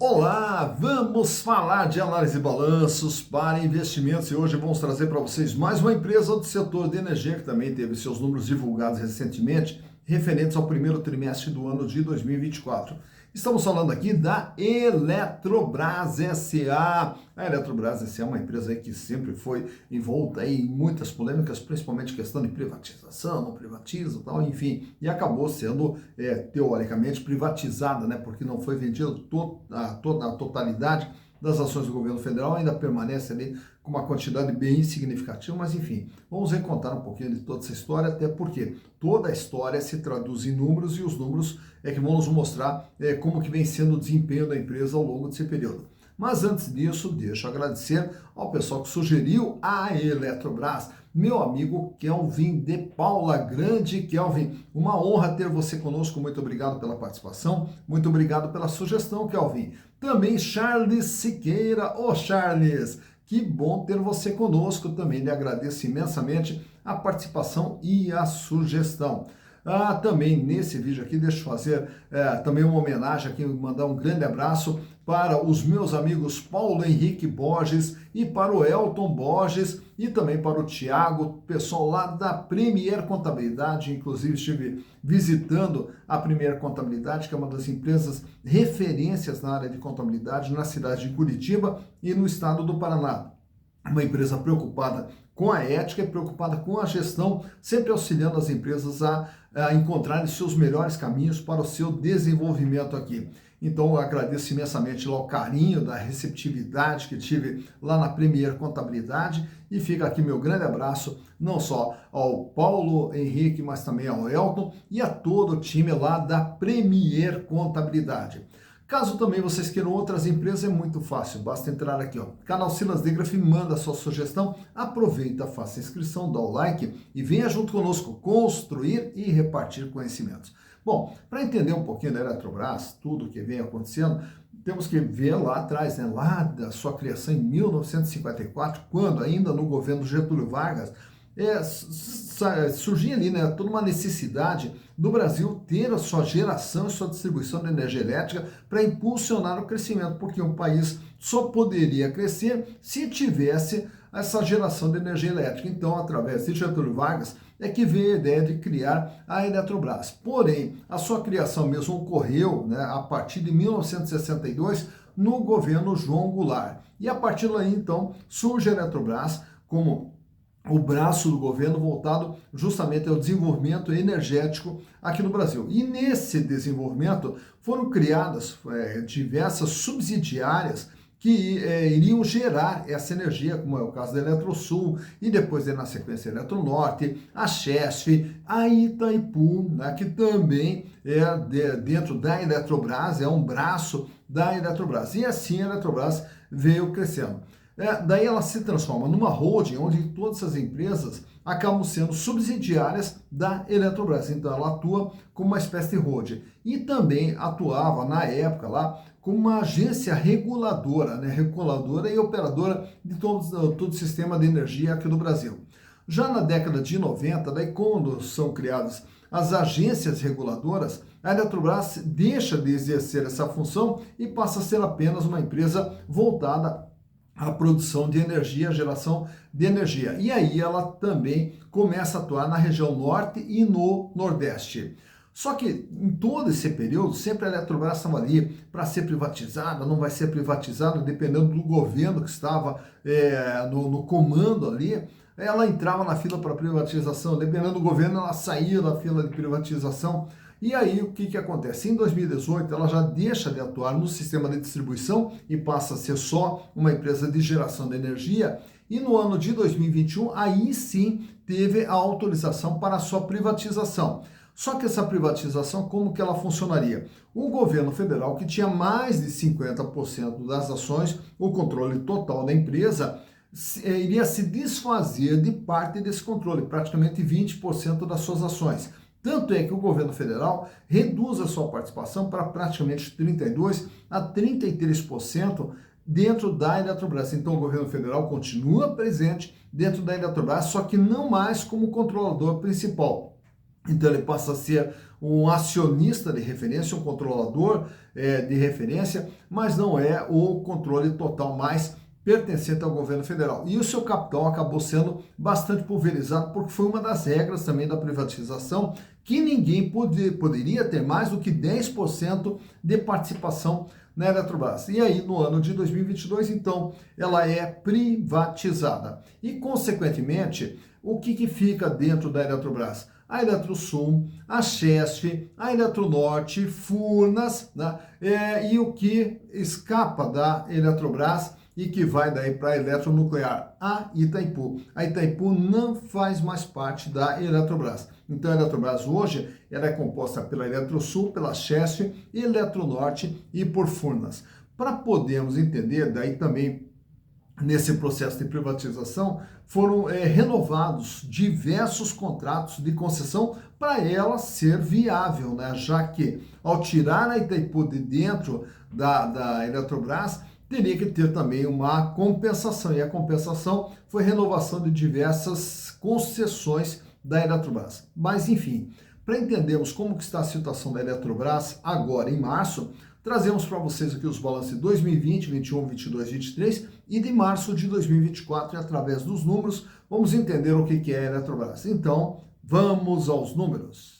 Olá, vamos falar de análise de balanços para investimentos e hoje vamos trazer para vocês mais uma empresa do setor de energia que também teve seus números divulgados recentemente, referentes ao primeiro trimestre do ano de 2024. Estamos falando aqui da Eletrobras S.A. A Eletrobras S.A. é uma empresa que sempre foi envolta em muitas polêmicas, principalmente questão de privatização, não privatiza, tal, enfim, e acabou sendo teoricamente privatizada, né? Porque não foi vendida a totalidade das ações do governo federal, ainda permanece ali com uma quantidade bem significativa, mas enfim, vamos contar um pouquinho de toda essa história, até porque toda a história se traduz em números e os números é que vão nos mostrar como que vem sendo o desempenho da empresa ao longo desse período. Mas antes disso, deixa eu agradecer ao pessoal que sugeriu a Eletrobras, meu amigo Kelvin de Paula, grande Kelvin, uma honra ter você conosco, muito obrigado pela participação, muito obrigado pela sugestão, Kelvin. Também Charles Siqueira, Charles, que bom ter você conosco, também lhe agradeço imensamente a participação e a sugestão. Também nesse vídeo aqui, deixa eu fazer também uma homenagem aqui, mandar um grande abraço para os meus amigos Paulo Henrique Borges e para o Elton Borges e também para o Tiago, pessoal lá da Premier Contabilidade, inclusive estive visitando a Premier Contabilidade, que é uma das empresas referências na área de contabilidade na cidade de Curitiba e no estado do Paraná. Uma empresa preocupada com a ética e preocupada com a gestão, sempre auxiliando as empresas a encontrarem seus melhores caminhos para o seu desenvolvimento aqui. Então, eu agradeço imensamente lá o carinho, da receptividade que tive lá na Premier Contabilidade e fica aqui meu grande abraço, não só ao Paulo Henrique, mas também ao Elton e a todo o time lá da Premier Contabilidade. Caso também vocês queiram outras empresas, é muito fácil, basta entrar aqui, canal Silas de Graf, manda a sua sugestão, aproveita, faça a inscrição, dá o like e venha junto conosco construir e repartir conhecimentos. Bom, para entender um pouquinho da Eletrobras, tudo o que vem acontecendo, temos que ver lá atrás, né, lá da sua criação em 1954, quando ainda no governo Getúlio Vargas, surgia ali, né, toda uma necessidade do Brasil ter a sua geração e sua distribuição de energia elétrica para impulsionar o crescimento, porque um país só poderia crescer se tivesse essa geração de energia elétrica. Então, através de Getúlio Vargas, é que veio a ideia de criar a Eletrobras. Porém, a sua criação mesmo ocorreu, né, a partir de 1962, no governo João Goulart. E a partir daí, então, surge a Eletrobras como o braço do governo voltado justamente ao desenvolvimento energético aqui no Brasil. E nesse desenvolvimento foram criadas diversas subsidiárias que iriam gerar essa energia, como é o caso da Eletrosul, e depois na sequência a Eletronorte, a Chesf, a Itaipu, né, que também é dentro da Eletrobras, é um braço da Eletrobras. E assim a Eletrobras veio crescendo. Daí ela se transforma numa holding, onde todas essas empresas acabam sendo subsidiárias da Eletrobras. Então ela atua como uma espécie de holding. E também atuava, na época lá, como uma agência reguladora, né? Reguladora e operadora de todo o sistema de energia aqui no Brasil. Já na década de 90, daí quando são criadas as agências reguladoras, a Eletrobras deixa de exercer essa função e passa a ser apenas uma empresa voltada a produção de energia, a geração de energia. E aí ela também começa a atuar na região norte e no nordeste. Só que em todo esse período, sempre a Eletrobras estava ali para ser privatizada, não vai ser privatizada, dependendo do governo que estava no comando ali, ela entrava na fila para privatização, dependendo do governo, ela saía da fila de privatização. E aí o que acontece? Em 2018 ela já deixa de atuar no sistema de distribuição e passa a ser só uma empresa de geração de energia. E no ano de 2021 aí sim teve a autorização para a sua privatização. Só que essa privatização, como que ela funcionaria? O governo federal, que tinha mais de 50% das ações, o controle total da empresa, iria se desfazer de parte desse controle, praticamente 20% das suas ações. Tanto é que o governo federal reduz a sua participação para praticamente 32% a 33% dentro da Eletrobras. Então o governo federal continua presente dentro da Eletrobras, só que não mais como controlador principal. Então ele passa a ser um acionista de referência, um controlador de referência, mas não é o controle total mais pertencente ao governo federal. E o seu capital acabou sendo bastante pulverizado, porque foi uma das regras também da privatização, que ninguém poderia ter mais do que 10% de participação na Eletrobras. E aí, no ano de 2022, então, ela é privatizada. E, consequentemente, o que fica dentro da Eletrobras? A Eletrosul, a Chesf, a Eletronorte, Furnas, né? E o que escapa da Eletrobras e que vai daí para a Eletronuclear, a Itaipu. A Itaipu não faz mais parte da Eletrobras. Então a Eletrobras hoje ela é composta pela Eletrosul, pela Chesf, Eletronorte e por Furnas. Para podermos entender, daí também nesse processo de privatização, foram renovados diversos contratos de concessão para ela ser viável, né? Já que ao tirar a Itaipu de dentro da Eletrobras, teria que ter também uma compensação, e a compensação foi renovação de diversas concessões da Eletrobras. Mas, enfim, para entendermos como que está a situação da Eletrobras agora em março, trazemos para vocês aqui os balanços de 2020, 21, 22, 23 e de março de 2024, e através dos números vamos entender o que é a Eletrobras. Então, vamos aos números.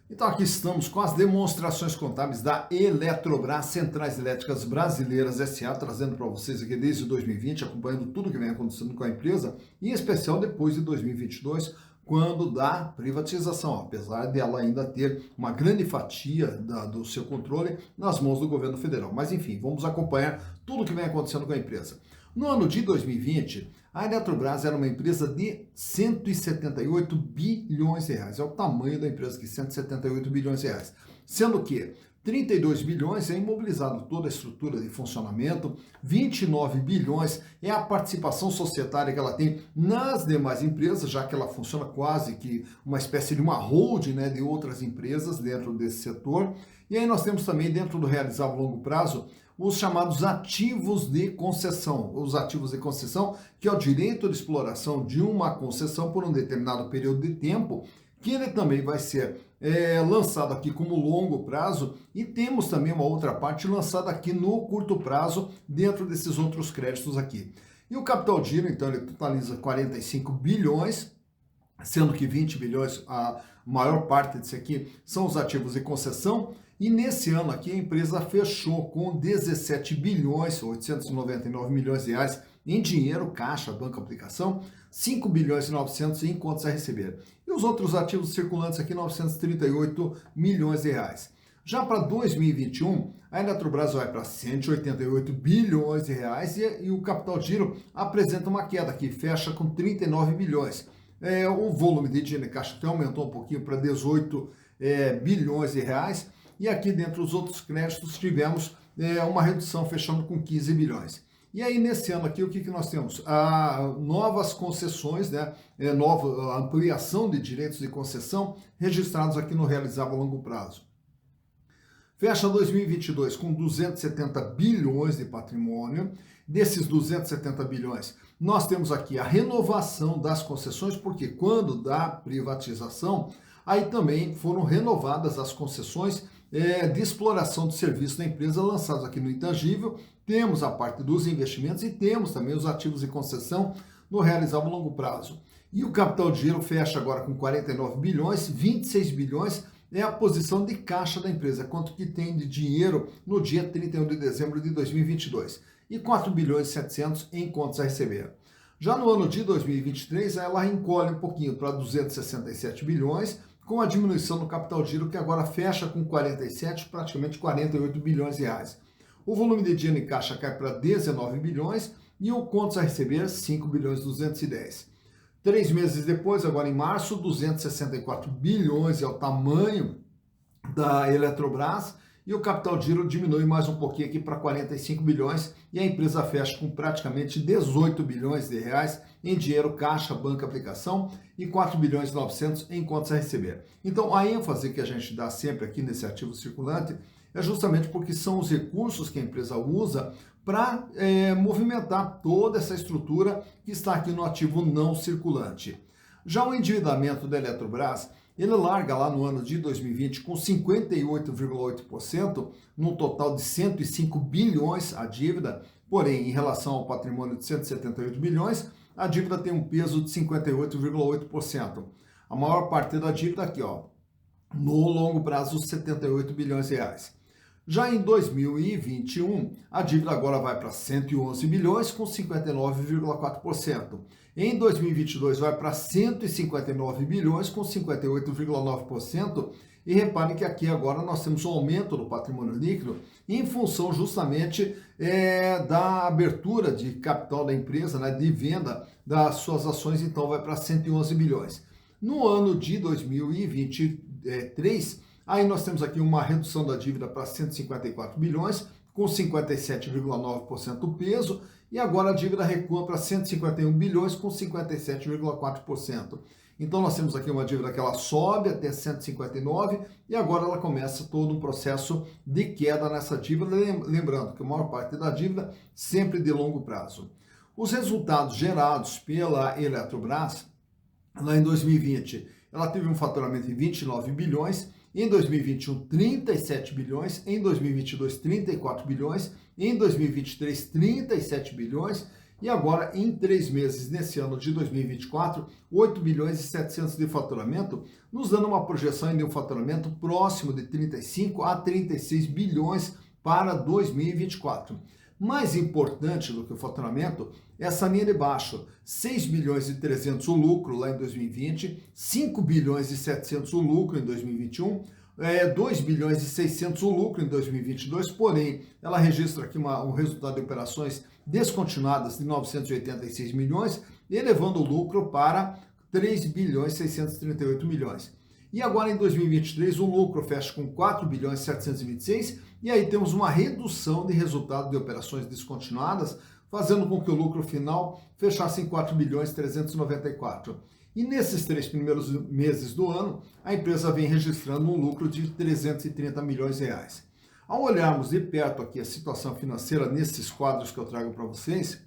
Então aqui estamos com as demonstrações contábeis da Eletrobras, Centrais Elétricas Brasileiras S.A., trazendo para vocês aqui desde 2020, acompanhando tudo que vem acontecendo com a empresa, em especial depois de 2022, quando da privatização, apesar dela ainda ter uma grande fatia do seu controle nas mãos do governo federal. Mas enfim, vamos acompanhar tudo que vem acontecendo com a empresa. No ano de 2020, a Eletrobras era uma empresa de 178 bilhões de reais. É o tamanho da empresa aqui, 178 bilhões de reais. Sendo que 32 bilhões é imobilizado toda a estrutura de funcionamento, 29 bilhões é a participação societária que ela tem nas demais empresas, já que ela funciona quase que uma espécie de uma holding, né, de outras empresas dentro desse setor. E aí nós temos também, dentro do realizável a longo prazo, os chamados ativos de concessão. Os ativos de concessão, que é o direito de exploração de uma concessão por um determinado período de tempo, que ele também vai ser lançado aqui como longo prazo, e temos também uma outra parte lançada aqui no curto prazo, dentro desses outros créditos aqui. E o capital de giro, então, ele totaliza 45 bilhões, sendo que 20 bilhões, a maior parte disso aqui, são os ativos de concessão. E nesse ano aqui a empresa fechou com 17 bilhões, 899 milhões de reais em dinheiro, caixa, banco, aplicação, 5 bilhões e 900 em contas a receber. E os outros ativos circulantes aqui, 938 milhões de reais. Já para 2021, a Eletrobras vai para 188 bilhões de reais e o capital de giro apresenta uma queda que fecha com 39 bilhões. O volume de dinheiro em caixa até aumentou um pouquinho para 18 bilhões de reais. E aqui dentro dos outros créditos tivemos uma redução fechando com 15 bilhões. E aí nesse ano aqui o que nós temos? Novas concessões, né? Nova ampliação de direitos de concessão registrados aqui no realizável a longo prazo. Fecha 2022 com 270 bilhões de patrimônio. Desses 270 bilhões, nós temos aqui a renovação das concessões, porque quando da privatização, aí também foram renovadas as concessões de exploração de serviço da empresa lançados aqui no intangível. Temos a parte dos investimentos e temos também os ativos de concessão no realizável a longo prazo. E o capital de giro fecha agora com 49 bilhões, 26 bilhões é a posição de caixa da empresa, quanto que tem de dinheiro no dia 31 de dezembro de 2022. E 4 bilhões e 700 em contas a receber. Já no ano de 2023, ela encolhe um pouquinho para 267 bilhões, com a diminuição no capital de giro, que agora fecha com 47, praticamente 48 bilhões de reais. O volume de dinheiro em caixa cai para 19 bilhões e o contas a receber 5 bilhões e 210. 3 meses depois, agora em março, 264 bilhões é o tamanho da Eletrobras, e o capital de giro diminui mais um pouquinho aqui para 45 bilhões e a empresa fecha com praticamente 18 bilhões de reais em dinheiro, caixa, banco, aplicação e 4 bilhões e 900 em contas a receber. Então a ênfase que a gente dá sempre aqui nesse ativo circulante é justamente porque são os recursos que a empresa usa para movimentar toda essa estrutura que está aqui no ativo não circulante. Já o endividamento da Eletrobras, ele larga lá no ano de 2020 com 58,8%, num total de 105 bilhões a dívida, porém, em relação ao patrimônio de 178 bilhões, a dívida tem um peso de 58,8%. A maior parte da dívida aqui, ó, no longo prazo, 78 bilhões de reais. Já em 2021, a dívida agora vai para 111 bilhões com 59,4%. Em 2022 vai para 159 bilhões com 58,9%. E reparem que aqui agora nós temos um aumento do patrimônio líquido em função justamente da abertura de capital da empresa, né, de venda das suas ações, então vai para 111 bilhões. No ano de 2023, aí nós temos aqui uma redução da dívida para 154 bilhões, com 57,9% do peso, e agora a dívida recua para 151 bilhões, com 57,4%. Então nós temos aqui uma dívida que ela sobe até 159 e agora ela começa todo um processo de queda nessa dívida, lembrando que a maior parte da dívida sempre de longo prazo. Os resultados gerados pela Eletrobras, lá em 2020, ela teve um faturamento de 29 bilhões, em 2021, 37 bilhões, em 2022, 34 bilhões, em 2023, 37 bilhões, e agora, em 3 meses, nesse ano de 2024, 8 bilhões e 700 de faturamento, nos dando uma projeção de um faturamento próximo de 35 a 36 bilhões para 2024. Mais importante do que o faturamento é essa linha de baixo, 6 bilhões e 300 o lucro lá em 2020, 5 bilhões e 700 o lucro em 2021, 2 bilhões e 600 o lucro em 2022, porém, ela registra aqui um resultado de operações descontinuadas de 986 milhões, elevando o lucro para 3 bilhões e 638 milhões. E agora em 2023 o lucro fecha com 4 bilhões e 726 e aí temos uma redução de resultado de operações descontinuadas, fazendo com que o lucro final fechasse em 4 bilhões e 394. E nesses 3 primeiros meses do ano, a empresa vem registrando um lucro de 330 milhões de reais. Ao olharmos de perto aqui a situação financeira nesses quadros que eu trago para vocês,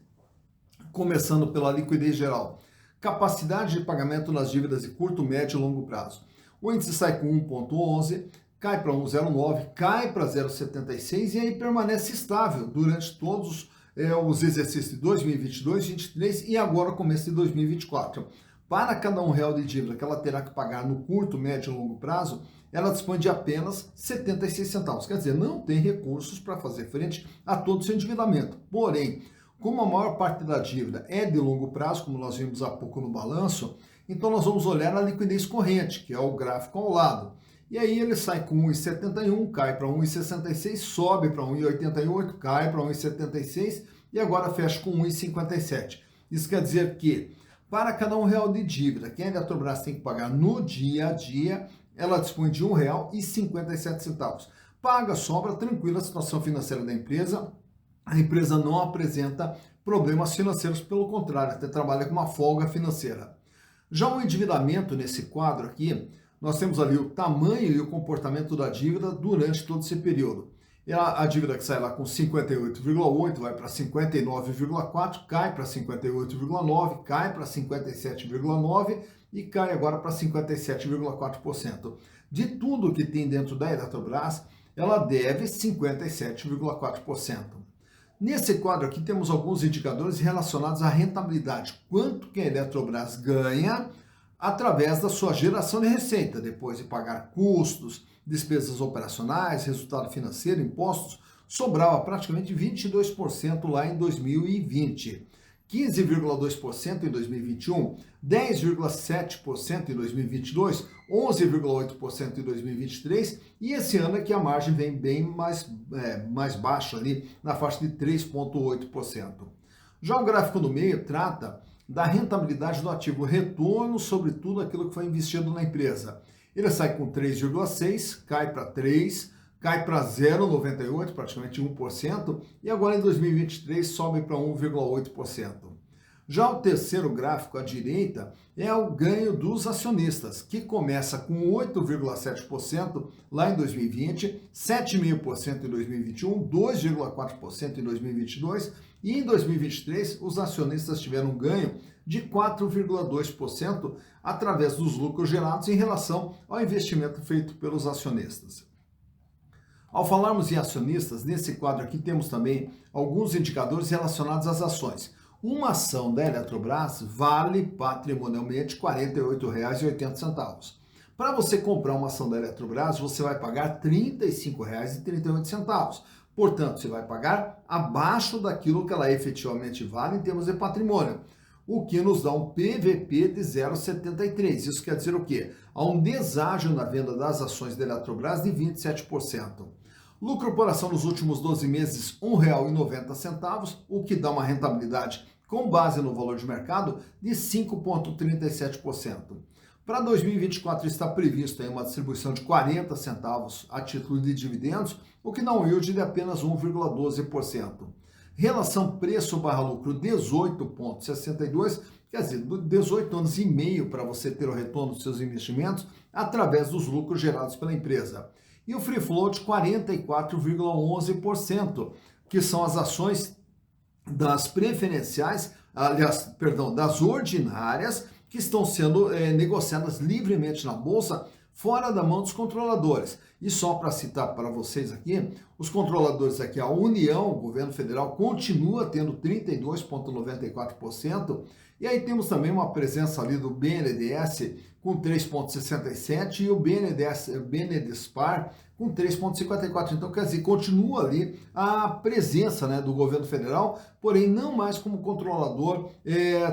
começando pela liquidez geral, capacidade de pagamento nas dívidas de curto, médio e longo prazo. O índice sai com 1,11, cai para 1,09, cai para 0,76 e aí permanece estável durante todos os exercícios de 2022, 2023 e agora o começo de 2024. Para cada R$1 de dívida que ela terá que pagar no curto, médio e longo prazo, ela dispõe de apenas 76 centavos. Quer dizer, não tem recursos para fazer frente a todo o seu endividamento. Porém, como a maior parte da dívida é de longo prazo, como nós vimos há pouco no balanço, então nós vamos olhar a liquidez corrente, que é o gráfico ao lado. E aí ele sai com 1,71, cai para 1,66, sobe para 1,88, cai para 1,76 e agora fecha com 1,57. Isso quer dizer que para cada R$1 de dívida que a Eletrobras tem que pagar no dia a dia, ela dispõe de R$1,57. Paga, sobra, tranquila a situação financeira da empresa. A empresa não apresenta problemas financeiros, pelo contrário, até trabalha com uma folga financeira. Já o endividamento nesse quadro aqui, nós temos ali o tamanho e o comportamento da dívida durante todo esse período. E a dívida que sai lá com 58,8 vai para 59,4, cai para 58,9, cai para 57,9 e cai agora para 57,4%. De tudo que tem dentro da Eletrobras, ela deve 57,4%. Nesse quadro aqui temos alguns indicadores relacionados à rentabilidade. Quanto que a Eletrobras ganha através da sua geração de receita, depois de pagar custos, despesas operacionais, resultado financeiro, impostos, sobrava praticamente 22% lá em 2020, 15,2% em 2021, 10,7% em 2022, 11,8% em 2023 e esse ano é que a margem vem bem mais baixa ali, na faixa de 3,8%. Já o gráfico do meio trata da rentabilidade do ativo, retorno sobre tudo aquilo que foi investido na empresa. Ele sai com 3,6, cai para 3, cai para 0,98, praticamente 1%, e agora em 2023 sobe para 1,8%. Já o terceiro gráfico à direita é o ganho dos acionistas, que começa com 8,7% lá em 2020, 7,5% em 2021, 2,4% em 2022 e em 2023 os acionistas tiveram um ganho de 4,2% através dos lucros gerados em relação ao investimento feito pelos acionistas. Ao falarmos em acionistas, nesse quadro aqui temos também alguns indicadores relacionados às ações. Uma ação da Eletrobras vale patrimonialmente R$ 48,80. Para você comprar uma ação da Eletrobras, você vai pagar R$ 35,38. Portanto, você vai pagar abaixo daquilo que ela efetivamente vale em termos de patrimônio, o que nos dá um PVP de 0,73. Isso quer dizer o quê? Há um deságio na venda das ações da Eletrobras de 27%. Lucro por ação nos últimos 12 meses, R$ 1,90, o que dá uma rentabilidade com base no valor de mercado de 5,37%. Para 2024 está previsto uma distribuição de 40 centavos a título de dividendos, o que dá um yield de apenas 1,12%. Relação preço/lucro 18,62, quer dizer, 18 anos e meio para você ter o retorno dos seus investimentos através dos lucros gerados pela empresa. E o free float 44,11%, que são as ações das preferenciais, das ordinárias, que estão sendo negociadas livremente na bolsa, fora da mão dos controladores. E só para citar para vocês aqui, os controladores aqui, a União, o governo federal, continua tendo 32,94%, e aí temos também uma presença ali do BNDES com 3,67% e o BNDESPAR com 3,54%. Então, quer dizer, continua ali a presença, né, do governo federal, porém não mais como controlador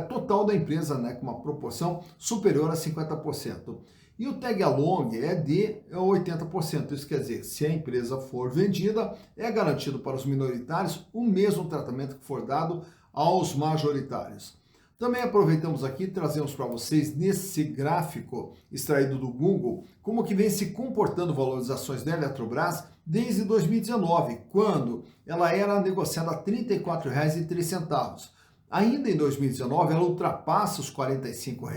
total da empresa, né, com uma proporção superior a 50%. E o tag along é de 80%, isso quer dizer, se a empresa for vendida, é garantido para os minoritários o mesmo tratamento que for dado aos majoritários. Também aproveitamos aqui e trazemos para vocês nesse gráfico extraído do Google como que vem se comportando o valor das ações da Eletrobras desde 2019, quando ela era negociada a R$ 34,03. Ainda em 2019 ela ultrapassa os R$ 45,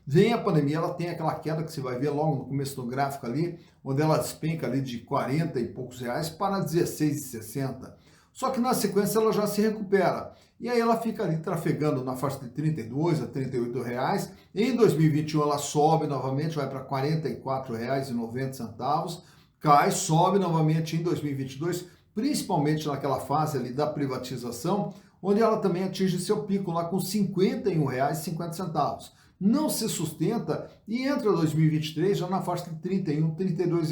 vem a pandemia, ela tem aquela queda que você vai ver logo no começo do gráfico ali, onde ela despenca ali de 40 e poucos reais para 16,60. Só que na sequência ela já se recupera. E aí ela fica ali trafegando na faixa de 32 a 38 reais. Em 2021 ela sobe novamente, vai para R$ 44,90. Cai, sobe novamente em 2022, principalmente naquela fase ali da privatização, onde ela também atinge seu pico lá com R$ 51,50. Não se sustenta e entra 2023 já na faixa de R$ 31, R$ 32.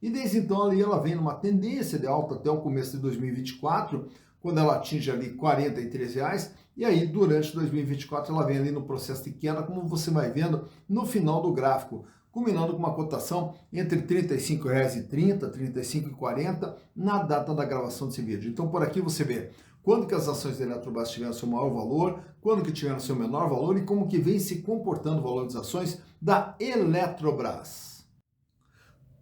E desde então ali ela vem numa tendência de alta até o começo de 2024, quando ela atinge ali R$ 43, e aí durante 2024 ela vem ali no processo de queda, como você vai vendo no final do gráfico, culminando com uma cotação entre R$ 35,30 e R$ 35,40 na data da gravação desse vídeo. Então por aqui você vê quando que as ações da Eletrobras tiveram seu maior valor, quando que tiveram seu menor valor e como que vem se comportando o valor das ações da Eletrobras.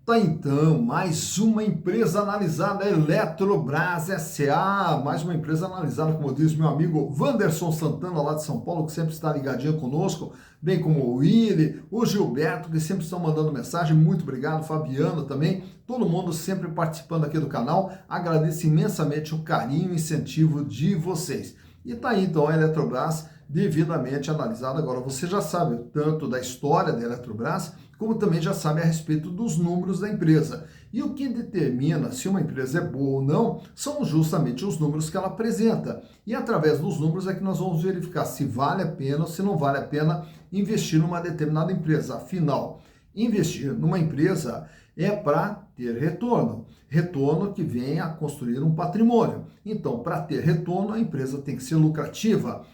Tá então, mais uma empresa analisada, Eletrobras S.A., mais uma empresa analisada, como diz meu amigo Wanderson Santana, lá de São Paulo, que sempre está ligadinho conosco, bem como o Willy, o Gilberto, que sempre estão mandando mensagem, muito obrigado, Fabiano também, todo mundo sempre participando aqui do canal, agradeço imensamente o carinho e incentivo de vocês. E tá aí então a Eletrobras devidamente analisada. Agora você já sabe tanto da história da Eletrobras, como também já sabe a respeito dos números da empresa. E o que determina se uma empresa é boa ou não são justamente os números que ela apresenta. E através dos números é que nós vamos verificar se vale a pena ou se não vale a pena investir numa determinada empresa. Afinal, investir numa empresa é para ter retorno. Retorno que vem a construir um patrimônio. Então, para ter retorno, a empresa tem que ser lucrativa.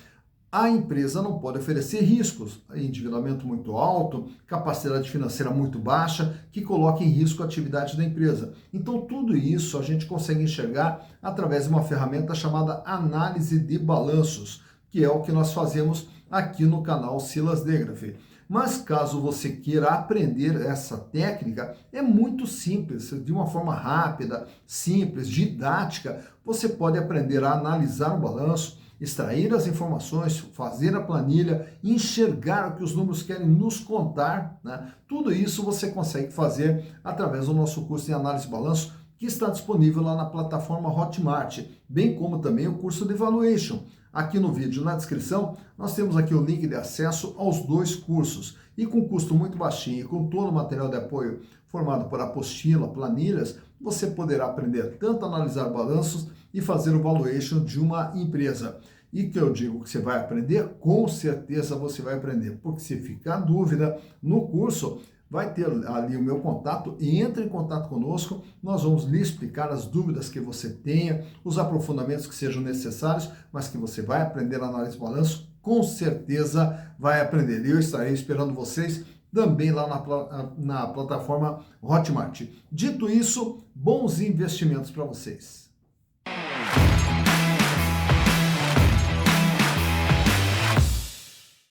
A empresa não pode oferecer riscos, endividamento muito alto, capacidade financeira muito baixa, que coloque em risco a atividade da empresa. Então, tudo isso a gente consegue enxergar através de uma ferramenta chamada análise de balanços, que é o que nós fazemos aqui no canal Silas Degraffi. Mas caso você queira aprender essa técnica, é muito simples, de uma forma rápida, simples, didática, você pode aprender a analisar o balanço, extrair as informações, fazer a planilha, enxergar o que os números querem nos contar, né? Tudo isso você consegue fazer através do nosso curso de análise de balanço, que está disponível lá na plataforma Hotmart, bem como também o curso de Valuation. Aqui no vídeo, na descrição, nós temos aqui o link de acesso aos dois cursos. E com custo muito baixinho e com todo o material de apoio formado por apostila, planilhas, você poderá aprender tanto a analisar balanços e fazer o valuation de uma empresa. E que eu digo que você vai aprender, com certeza você vai aprender, porque se ficar dúvida no curso, vai ter ali o meu contato e entre em contato conosco, nós vamos lhe explicar as dúvidas que você tenha, os aprofundamentos que sejam necessários, mas que você vai aprender a análise de balanço, com certeza vai aprender. E eu estarei esperando vocês também lá na plataforma Hotmart. Dito isso, bons investimentos para vocês.